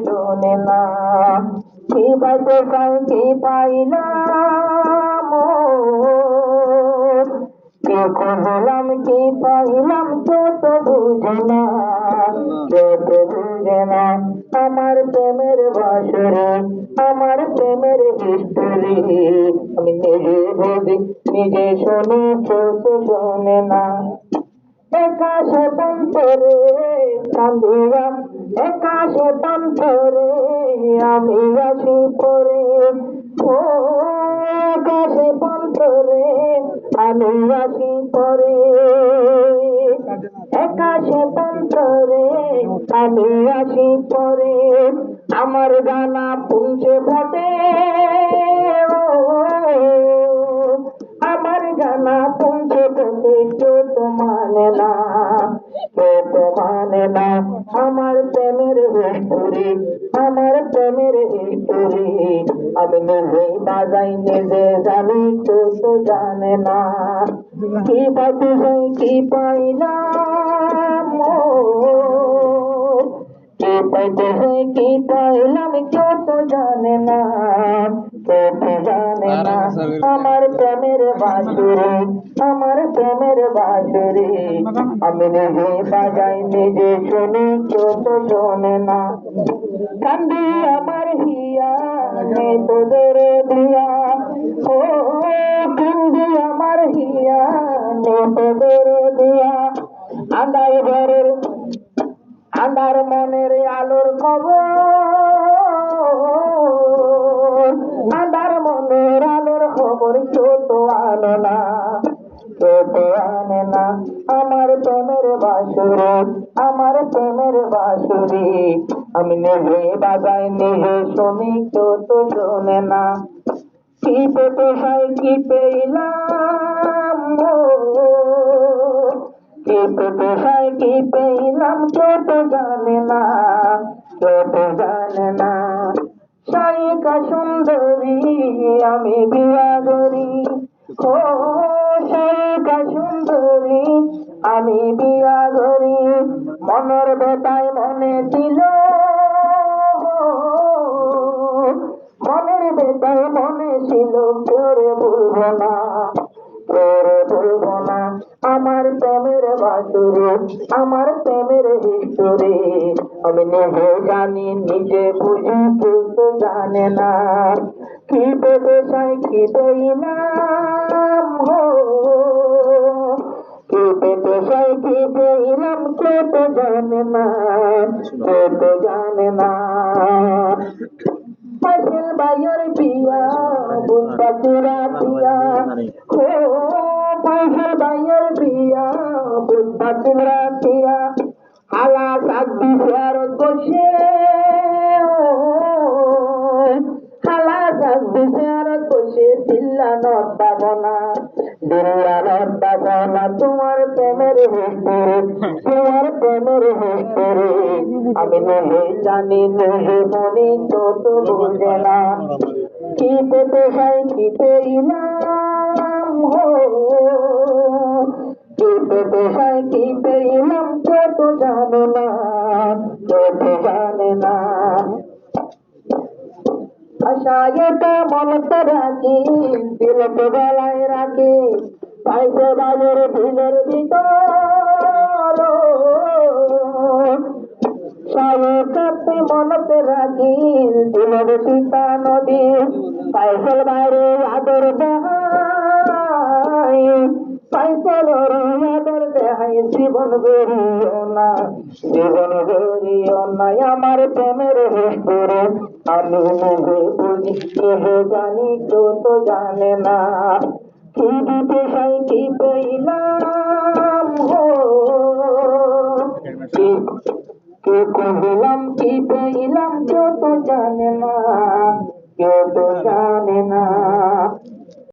শোনে না কি পাইতে চাই কি পাইলাম কি খুঁজলাম কি পাইলাম কে তো বুঝে না কে তো বুঝে না আমার প্রেমের বাসরে আমার প্রেমের হিস্টোরি আমি নিজে বুঝি নিজে শুনি কেউ তো শোনে না একাশে পন্তরে কান্দিয়া একাশে পন্তরে আমি আসি পরে ও একাশে পন্তরে আমি আসি পরে একাশে পন্তরে আমি আসি পরে আমার গানা পুঞ্জে ফটে আমার গানা পুঞ্জে ফটে কেউ তো মানে না কেউ তো মানে না আমার প্রেমের হিস্টোরি আমার প্রেমের হিস্টোরি আমি নিজেই বাজাই নিজে জানি কেউ তো জানে না কি পাইতে চাই কি পাইলাম কি পাইতে চাই কি পাইলাম কেউ তো জানে না কেউ তো জানে না আমার প্রেমের বাঁশুরি আমার প্রেমের বাঁশুরি আমি নিজে বাজাই নিজে শুনি কেউ তো শোনে না কান্দি আমার হিয়া নেই তোদের দিয়া ও কান্দি আমার হিয়া নেই তোদের দিয়া আন্ধার ঘরের আন্ধার মনের আলোর খবর আন্ধার মনের আলোর খবর কেউ তো আনে না কেউ তো আনে না আমার প্রেমের বাঁশুরি আমার প্রেমের বাঁশুরি আমি নিজে বাজাই নিজে শুনি কেউ তো শোনে না কি পেতে চাই কি পেলাম কি পেতে চাই কি পেলাম কেউ তো জানে না কেউ তো জানে না সারিকা সুন্দরী আমি বিয়া করি ও সারিকা সুন্দরী আমি বিয়া করি মনের বেতায় মনে ছিল মনের বেতায় মনে ছিল করে ভুলব না করে ভুলব না আমার প্রেমের বাঁশুরি আমার প্রেমের হিস্টোরি আমি নিজে জানি নিজে বুঝি কেউ তো জানে না কি পেতে চাই কি পেলাম কি পেতে চাই কি পেলাম কেউ তো জানে না কেউ তো জানে না পাশের বাইয়ের বিয়া বুঝবাতিরা দিয়া ও পাশের বাইয়ের বিয়া বুঝবাতিরা দিয়া হালা সাগবি শেয়ার বসে হালা সাগবি শেয়ার বসে দিল্লা নত পাবনা দিল্লা নত পাবনা তোমার প্রেমের হিস্টোরি তোমার প্রেমের হিস্টোরি আমি নিজে জানি নিজে মনে তো তো বুঝে না কি পেতে চাই কি পেলাম কি পেতে চাই কি পেলাম কেউ তো জানে না কেউ তো জানে না আশা এটা মনতে রাখি দিলতে গলায় রাখি পাইছে বাজার ভিলের ভিতর সায়কাতে মনতে রাখি দিলের সীতা নদী পাইসেল বাইরে আদর দেহাই পাইসেল আদর দেহাই জীবন গড়িও না জীবন গড়িও না আমার প্রেমের হিস্টোরি আমি নিজে বুঝি নিজে জানি কেউ তো জানে না কি দিতে চাই কি পেলাম কি খুঁজলাম কি পেলাম কেউ তো জানে না কেউ তো জানে না